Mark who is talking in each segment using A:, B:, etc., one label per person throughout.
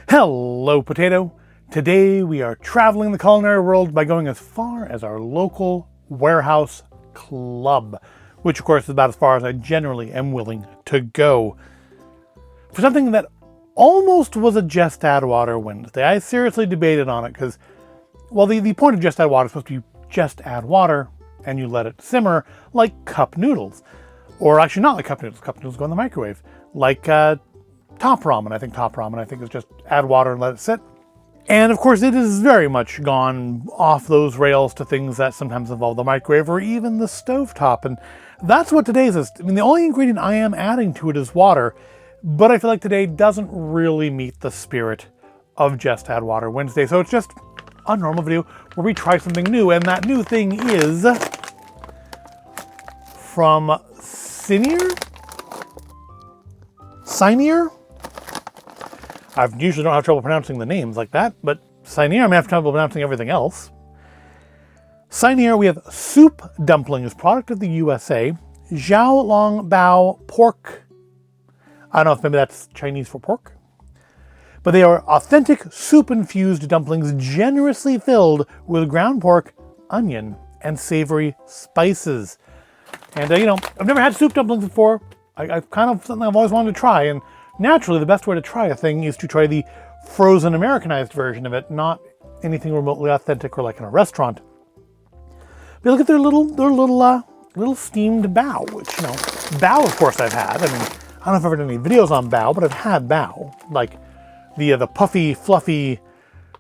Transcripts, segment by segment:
A: Hello, Potato! Today we are traveling the culinary world by going as far as our local warehouse club, which of course is about as far as I generally am willing to go. For something that almost was a Just Add Water Wednesday. I seriously debated on it because, well, the point of Just Add Water is supposed to be just add water and you let it simmer like cup noodles. Or actually not like cup noodles. Cup noodles go in the microwave. Like top ramen. I think top ramen is just add water and let it sit. And of course it has very much gone off those rails to things that sometimes involve the microwave or even the stovetop. And that's what today's is. I mean, the only ingredient I am adding to it is water, but I feel like today doesn't really meet the spirit of Just Add Water Wednesday. So it's just a normal video where we try something new. And that new thing is from Synear? I usually don't have trouble pronouncing the names like that, but Synear, I'm going to have trouble pronouncing everything else. Synear, we have soup dumplings, product of the USA. Xiao Long Bao pork. I don't know if maybe that's Chinese for pork. But they are authentic soup-infused dumplings generously filled with ground pork, onion, and savory spices. And, I've never had soup dumplings before. I've kind of something I've always wanted to try, and naturally, the best way to try a thing is to try the frozen Americanized version of it, not anything remotely authentic or like in a restaurant. But look at their little steamed bao, which, bao, of course, I've had. I mean, I don't know if I've ever done any videos on bao, but I've had bao, like the puffy, fluffy,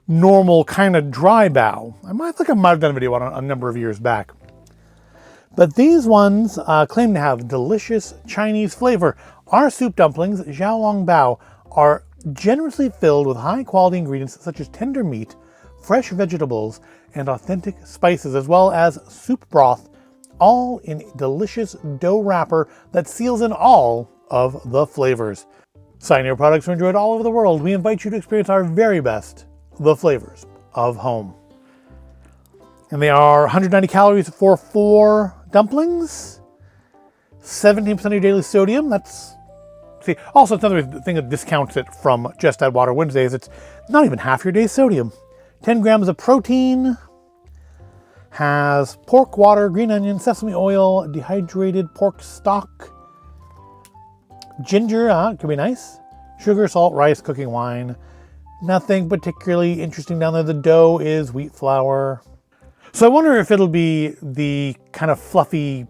A: normal kind of dry bao. I might have done a video on it a number of years back. But these ones claim to have delicious Chinese flavor. Our soup dumplings, Xiao Long Bao, are generously filled with high-quality ingredients such as tender meat, fresh vegetables, and authentic spices, as well as soup broth, all in a delicious dough wrapper that seals in all of the flavors. Synear products are enjoyed all over the world. We invite you to experience our very best, the flavors of home. And they are 190 calories for 4 dumplings, 17% of your daily sodium. Also, it's another thing that discounts it from Just Add Water Wednesdays. It's not even half your day's sodium. 10 grams of protein, has pork, water, green onion, sesame oil, dehydrated pork stock, ginger, could be nice, sugar, salt, rice, cooking wine. Nothing particularly interesting down there. The dough is wheat flour. So I wonder if it'll be the kind of fluffy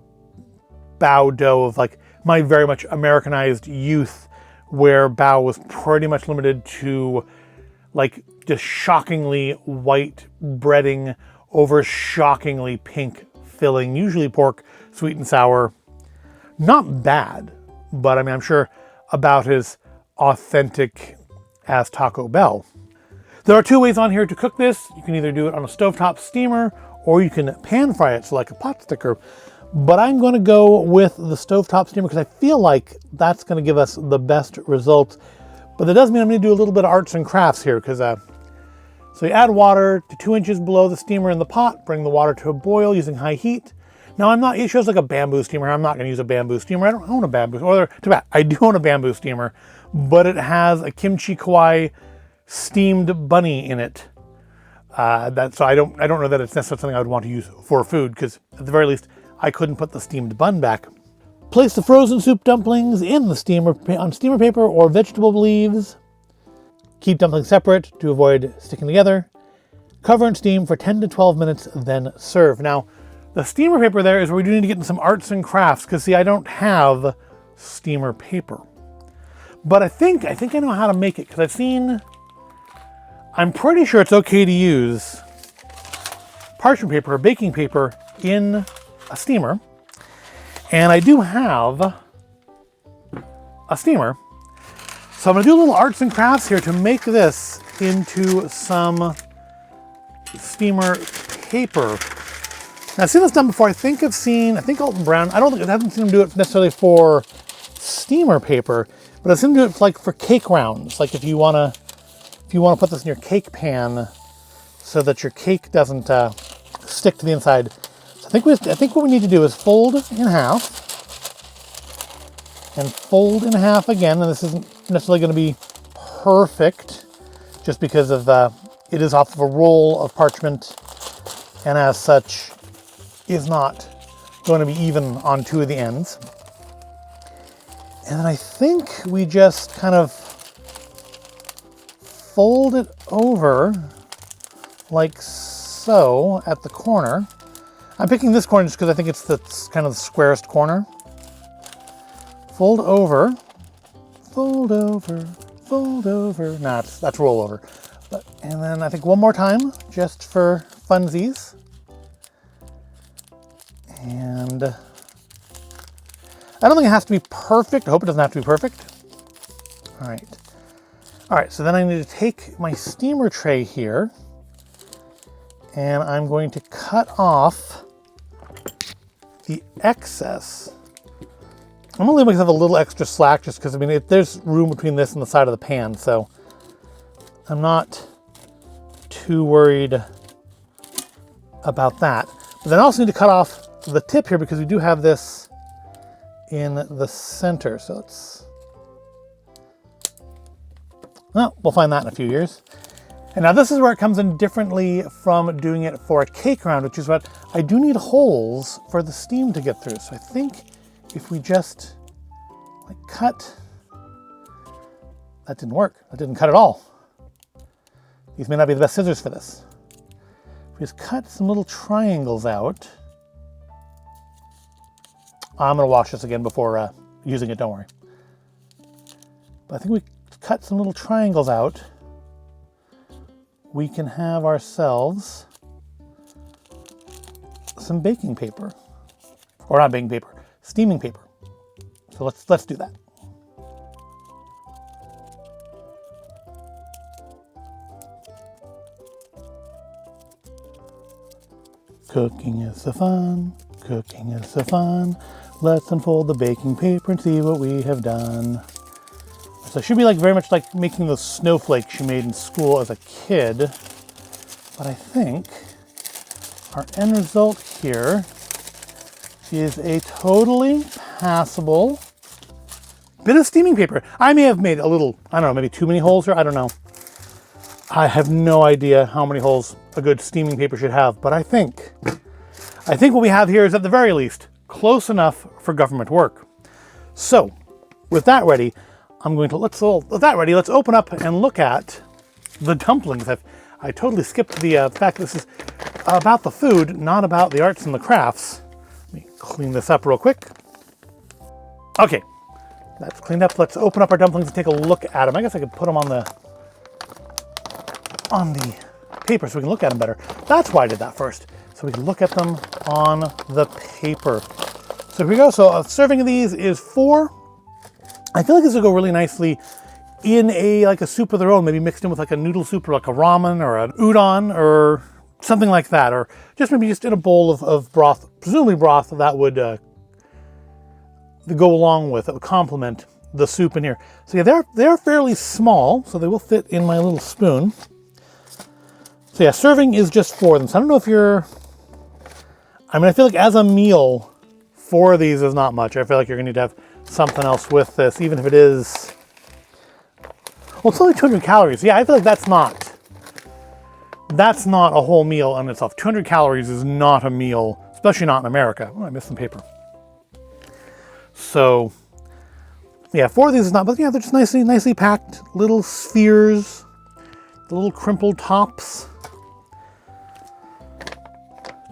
A: bao dough of like my very much Americanized youth, where bao was pretty much limited to like just shockingly white breading over shockingly pink filling, usually pork, sweet and sour. Not bad, but I mean, I'm sure about as authentic as Taco Bell. There are 2 ways on here to cook this. You can either do it on a stovetop steamer or you can pan fry it, so like a pot sticker. But I'm going to go with the stovetop steamer because I feel like that's going to give us the best results. But that does mean I'm going to do a little bit of arts and crafts here because so you add water to 2 inches below the steamer in the pot, bring the water to a boil using high heat. Now it shows like a bamboo steamer. I'm not going to use a bamboo steamer. I don't own a bamboo, or too bad, I do own a bamboo steamer, but it has a kimchi kawaii steamed bunny in it. So I don't know that it's necessarily something I would want to use for food because at the very least, I couldn't put the steamed bun back. Place the frozen soup dumplings in the steamer on steamer paper or vegetable leaves. Keep dumplings separate to avoid sticking together. Cover and steam for 10 to 12 minutes, then serve. Now, the steamer paper there is where we do need to get into some arts and crafts because see, I don't have steamer paper. But I think I know how to make it because I'm pretty sure it's okay to use parchment paper or baking paper in a steamer, and I do have a steamer, so I'm going to do a little arts and crafts here to make this into some steamer paper. Now, I've seen this done before. I think Alton Brown, I haven't seen him do it necessarily for steamer paper, but I've seen him do it like for cake rounds, like if you want to put this in your cake pan so that your cake doesn't stick to the inside. I think what we need to do is fold in half and fold in half again. And this isn't necessarily going to be perfect just because of it is off of a roll of parchment, and as such is not going to be even on two of the ends. And then I think we just kind of fold it over like so at the corner. I'm picking this corner just because I think it's the kind of the squarest corner. Fold over, fold over, fold over. Nah, that's roll over. And then I think one more time, just for funsies. And I don't think it has to be perfect. I hope it doesn't have to be perfect. All right. All right, so then I need to take my steamer tray here, and I'm going to cut off the excess. I'm gonna leave myself a little extra slack just because, I mean, there's room between this and the side of the pan, so I'm not too worried about that. But then I also need to cut off the tip here because we do have this in the center. So well, we'll find that in a few years. And now this is where it comes in differently from doing it for a cake round, which is what I do need holes for the steam to get through. So I think if we just like cut, that didn't work. That didn't cut at all. These may not be the best scissors for this. We just cut some little triangles out. I'm gonna wash this again before using it, don't worry. But I think we cut some little triangles out. We can have ourselves some baking paper. Or not baking paper, steaming paper. So let's do that. Cooking is so fun, cooking is so fun. Let's unfold the baking paper and see what we have done. So it should be like very much like making those snowflakes you made in school as a kid. But I think our end result here is a totally passable bit of steaming paper. I may have made a little, I don't know, maybe too many holes here, I don't know. I have no idea how many holes a good steaming paper should have, but I think what we have here is at the very least close enough for government work. So with that ready, let's open up and look at the dumplings. I totally skipped the fact that this is about the food, not about the arts and the crafts. Let me clean this up real quick. Okay, that's cleaned up. Let's open up our dumplings and take a look at them. I guess I could put them on the paper so we can look at them better. That's why I did that first, so we can look at them on the paper. So here we go. So a serving of these is 4. I feel like this will go really nicely in like a soup of their own, maybe mixed in with like a noodle soup or like a ramen or an udon or something like that, or maybe just in a bowl of broth, presumably broth that would go along with, that would complement the soup in here. So yeah, they're fairly small, so they will fit in my little spoon. So yeah, serving is just 4 of them. So I don't know if I feel like as a meal, 4 of these is not much. I feel like you're gonna need to have something else with this, even if it is, well, it's only 200 calories. Yeah, I feel like that's not a whole meal on itself. 200 calories is not a meal, especially not in America. Oh, I missed some paper. So yeah, 4 of these is not, but yeah, they're just nicely packed little spheres, the little crimpled tops.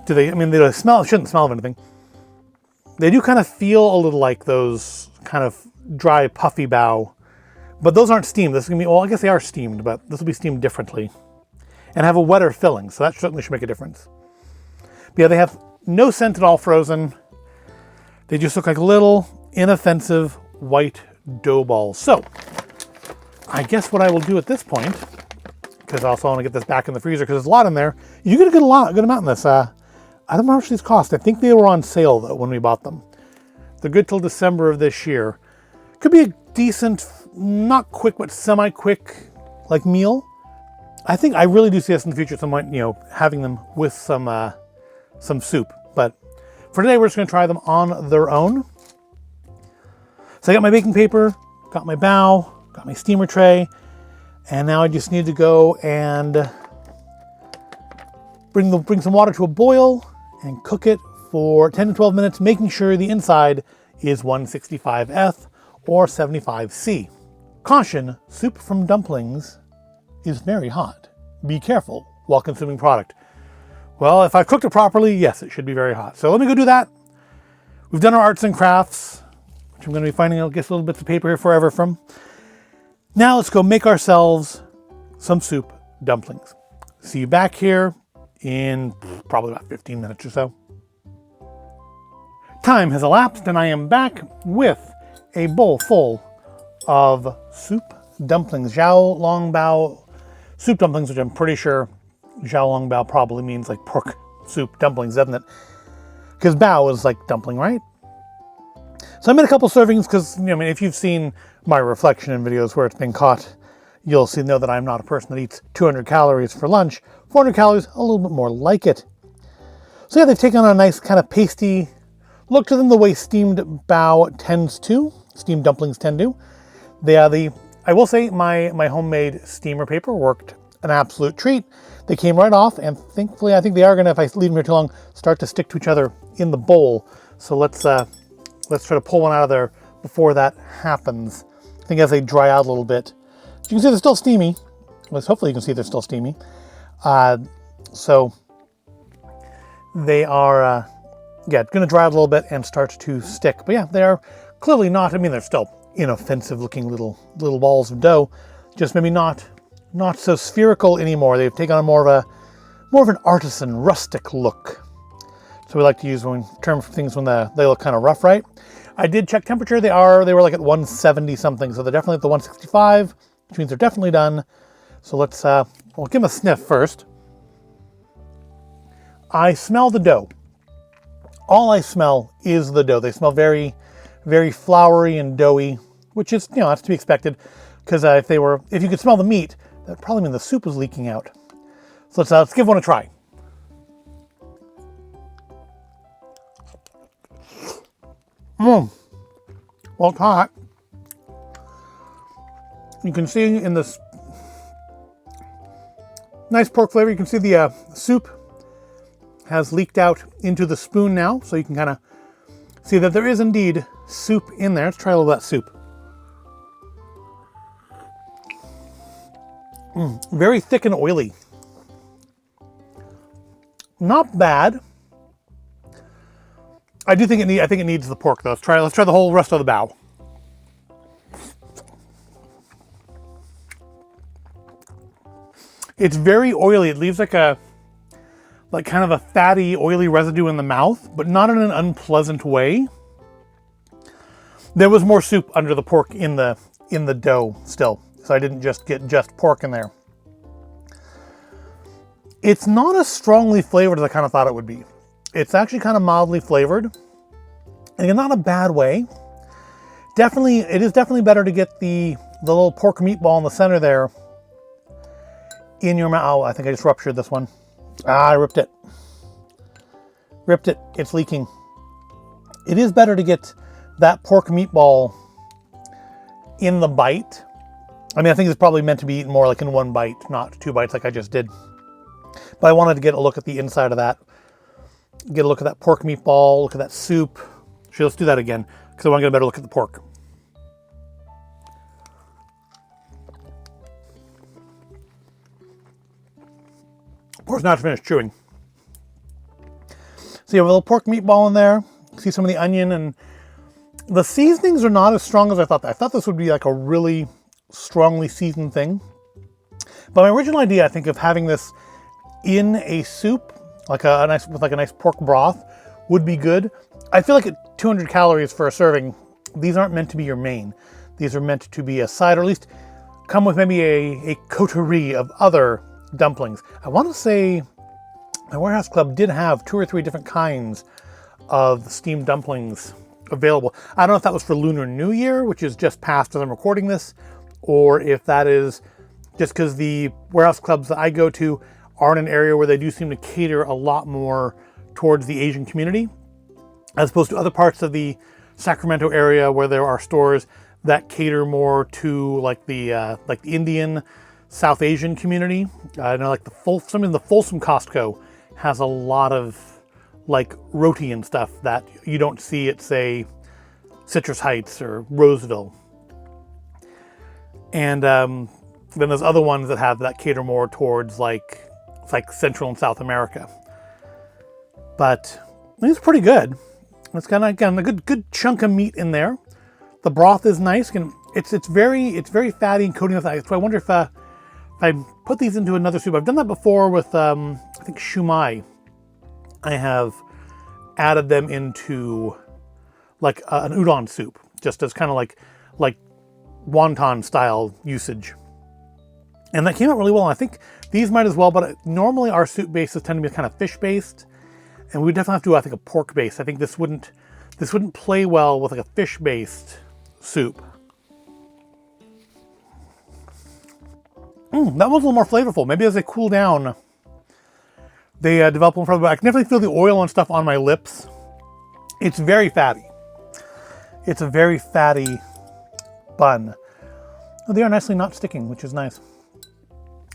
A: They smell, shouldn't smell of anything. They do kind of feel a little like those kind of dry, puffy bao, but those aren't steamed. This is gonna be, well, I guess they are steamed, but this will be steamed differently and have a wetter filling. So that certainly should make a difference. But yeah, they have no scent at all frozen. They just look like little inoffensive white dough balls. So I guess what I will do at this point, because I also want to get this back in the freezer because there's a lot in there. You get a good amount in this. I don't know how much these cost. I think they were on sale though when we bought them. They're good till December of this year. Could be a decent, not quick, but semi-quick like meal. I think I really do see us in the future at some point, having them with some soup. But for today, we're just going to try them on their own. So I got my baking paper, got my bao, got my steamer tray, And now I just need to go and bring some water to a boil and cook it for 10 to 12 minutes, making sure the inside is 165F or 75C. Caution, soup from dumplings is very hot. Be careful while consuming product. Well, if I've cooked it properly, yes, it should be very hot. So let me go do that. We've done our arts and crafts, which I'm going to be finding, I guess, little bits of paper here forever from. Now let's go make ourselves some soup dumplings. See you back here in probably about 15 minutes or so. Time has elapsed and I am back with a bowl full of soup dumplings. Xiao Long Bao soup dumplings, which I'm pretty sure Xiao Long Bao probably means like pork soup dumplings, doesn't it? Because bao is like dumpling, right? So I made a couple servings because, if you've seen my reflection in videos where it's been caught, you'll know that I'm not a person that eats 200 calories for lunch. 400 calories, a little bit more like it. So yeah, they've taken on a nice kind of pasty look to them the way steamed bao tends to. Steamed dumplings tend to. I will say my homemade steamer paper worked an absolute treat. They came right off, and thankfully I think they are going to, if I leave them here too long, start to stick to each other in the bowl. So let's try to pull one out of there before that happens. I think as they dry out a little bit. You can see they're still steamy. Well, hopefully you can see they're still steamy. So they are, going to dry out a little bit and start to stick. But yeah, they are clearly not, they're still inoffensive looking little balls of dough. Just maybe not so spherical anymore. They've taken on more of an artisan, rustic look. So we like to use term for things when they look kind of rough, right? I did check temperature. They were like at 170 something, so they're definitely at the 165, which means they're definitely done. So let's we'll give them a sniff first. I smell the dough. All I smell is the dough. They smell very, very floury and doughy, which is, that's to be expected, because if you could smell the meat, that probably mean the soup was leaking out. So let's give one a try. Well, it's hot. You can see in this nice pork flavor, you can see the soup has leaked out into the spoon now, so you can kind of see that there is indeed soup in there. Let's try a little of that soup. Very thick and oily. Not bad. I think it needs the pork though. Let's try the whole rest of the bao. It's very oily. It leaves like kind of a fatty, oily residue in the mouth, but not in an unpleasant way. There was more soup under the pork in the dough still, so I didn't just get pork in there. It's not as strongly flavored as I kind of thought it would be. It's actually kind of mildly flavored, and in not a bad way. It is definitely better to get the little pork meatball in the center there in your mouth. Oh, I think I just ruptured this one. I ripped it. It's leaking. It is better to get that pork meatball in the bite. I think it's probably meant to be eaten more like in one bite, not two bites like I just did. But I wanted to get a look at the inside of that. Get a look at that pork meatball, look at that soup. Actually, let's do that again, because I want to get a better look at the pork. Of course, not finished chewing. So you have a little pork meatball in there. See some of the onion, and the seasonings are not as strong as I thought. I thought this would be like a really strongly seasoned thing. But my original idea, I think, of having this in a soup, with a nice pork broth, would be good. I feel like at 200 calories for a serving, these aren't meant to be your main. These are meant to be a side, or at least come with maybe a coterie of other dumplings. I want to say my warehouse club did have 2 or 3 different kinds of steamed dumplings available. I don't know if that was for Lunar New Year, which is just past as I'm recording this, or if that is just because the warehouse clubs that I go to are in an area where they do seem to cater a lot more towards the Asian community, as opposed to other parts of the Sacramento area where there are stores that cater more to like the Indian South Asian community. I know like something in the Folsom Costco has a lot of like roti and stuff that you don't see at, say, Citrus Heights or Roseville. And then there's other ones that cater more towards like Central and South America. But it's pretty good. It's got, again, a good chunk of meat in there. The broth is nice, and it's very fatty and coating with ice. So I wonder if I put these into another soup. I've done that before with I think shumai. I have added them into like an udon soup, just as kind of like wonton style usage. And that came out really well. And I think these might as well, but normally our soup bases tend to be kind of fish based. And we would definitely have to do, I think, a pork base. I think this wouldn't play well with like a fish based soup. That one's a little more flavorful. Maybe as they cool down, they develop one further. But I can definitely feel the oil and stuff on my lips. It's very fatty. It's a very fatty bun. Oh, they are nicely not sticking, which is nice.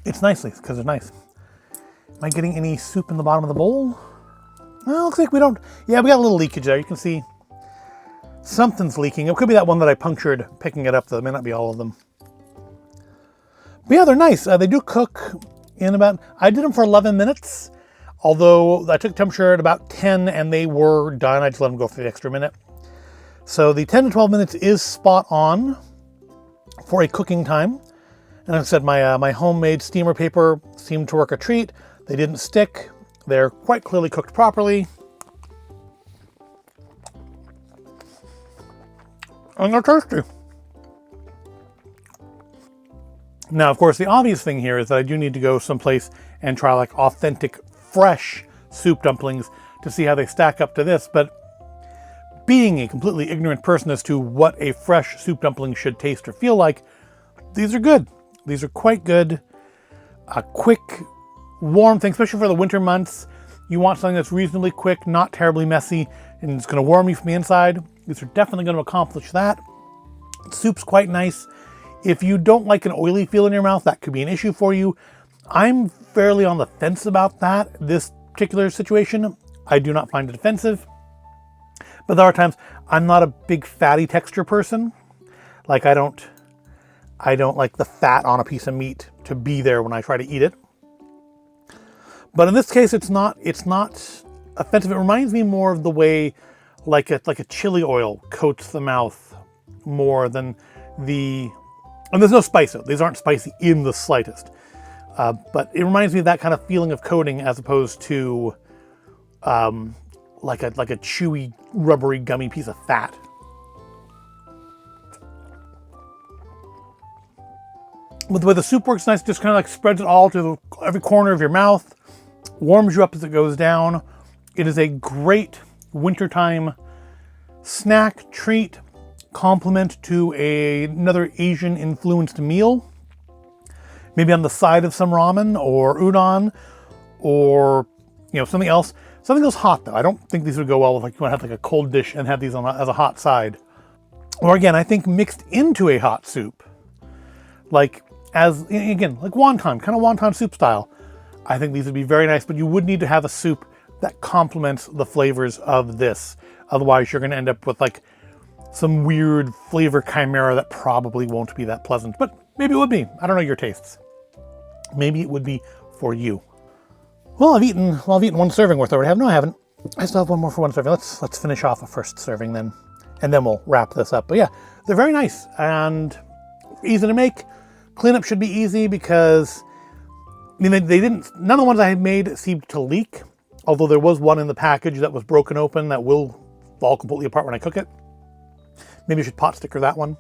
A: It's nicely because they're nice. Am I getting any soup in the bottom of the bowl? Well, looks like we don't. Yeah, we got a little leakage there. You can see something's leaking. It could be that one that I punctured picking it up, though. It may not be all of them. But yeah, they're nice. They do cook in about, I did them for 11 minutes, although I took temperature at about 10 and they were done. I just let them go for the extra minute. So the 10 to 12 minutes is spot on for a cooking time. And like I said, my homemade steamer paper seemed to work a treat. They didn't stick. They're quite clearly cooked properly. And they're tasty. Now, of course, the obvious thing here is that I do need to go someplace and try like authentic, fresh soup dumplings to see how they stack up to this. But being a completely ignorant person as to what a fresh soup dumpling should taste or feel like, these are good. These are quite good. A quick, warm thing, especially for the winter months. You want something that's reasonably quick, not terribly messy, and it's going to warm you from the inside. These are definitely going to accomplish that. Soup's quite nice. If you don't like an oily feel in your mouth, that could be an issue for you. I'm fairly on the fence about that. This particular situation, I do not find it offensive. But there are times I'm not a big fatty texture person. Like I don't like the fat on a piece of meat to be there when I try to eat it. But in this case, it's not offensive. It reminds me more of the way like a chili oil coats the mouth more than and there's no spice. These aren't spicy in the slightest. But it reminds me of that kind of feeling of coating as opposed to like a chewy, rubbery, gummy piece of fat. But the way the soup works nice, just kind of like spreads it all to every corner of your mouth, warms you up as it goes down. It is a great wintertime snack, treat, complement to another Asian influenced meal. Maybe on the side of some ramen or udon or something else. Something else hot though. I don't think these would go well with like you want to have like a cold dish and have these as a hot side. Or again, I think mixed into a hot soup. Like wonton, kind of wonton soup style. I think these would be very nice, but you would need to have a soup that complements the flavors of this. Otherwise, you're going to end up with like some weird flavor chimera that probably won't be that pleasant, but maybe it would be. I don't know your tastes. Maybe it would be for you. Well, I've eaten one serving worth already. No, I haven't. I still have one more for one serving. Let's finish off a first serving then, and then we'll wrap this up. But yeah, they're very nice and easy to make. Cleanup should be easy because none of the ones I had made seemed to leak. Although there was one in the package that was broken open that will fall completely apart when I cook it. Maybe I should pot sticker that one.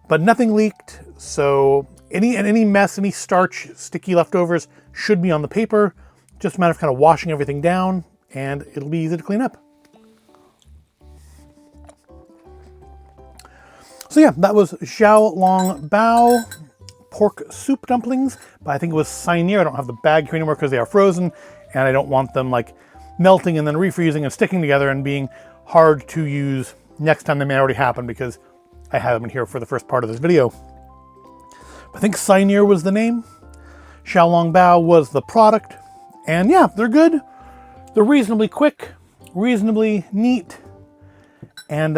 A: But nothing leaked, so any mess, any starch, sticky leftovers should be on the paper. Just a matter of kind of washing everything down, and it'll be easy to clean up. So yeah, that was Xiao Long Bao pork soup dumplings, but I think it was Synear. I don't have the bag here anymore because they are frozen, and I don't want them like melting and then refreezing and sticking together and being hard to use next time. They may already happen because I have them in here for the first part of this video. I think Synear was the name. Xiao Long Bao was the product. And yeah, they're good. They're reasonably quick, reasonably neat, and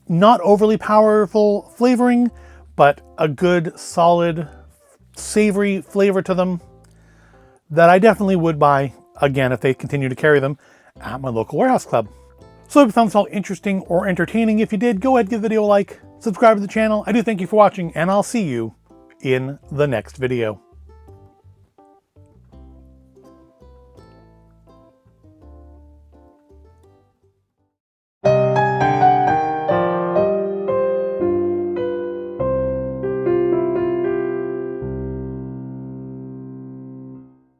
A: not overly powerful flavoring, but a good, solid, savory flavor to them that I definitely would buy again if they continue to carry them at my local warehouse club. So if you found this all interesting or entertaining, if you did, go ahead, give the video a like, subscribe to the channel. I do thank you for watching, and I'll see you in the next video.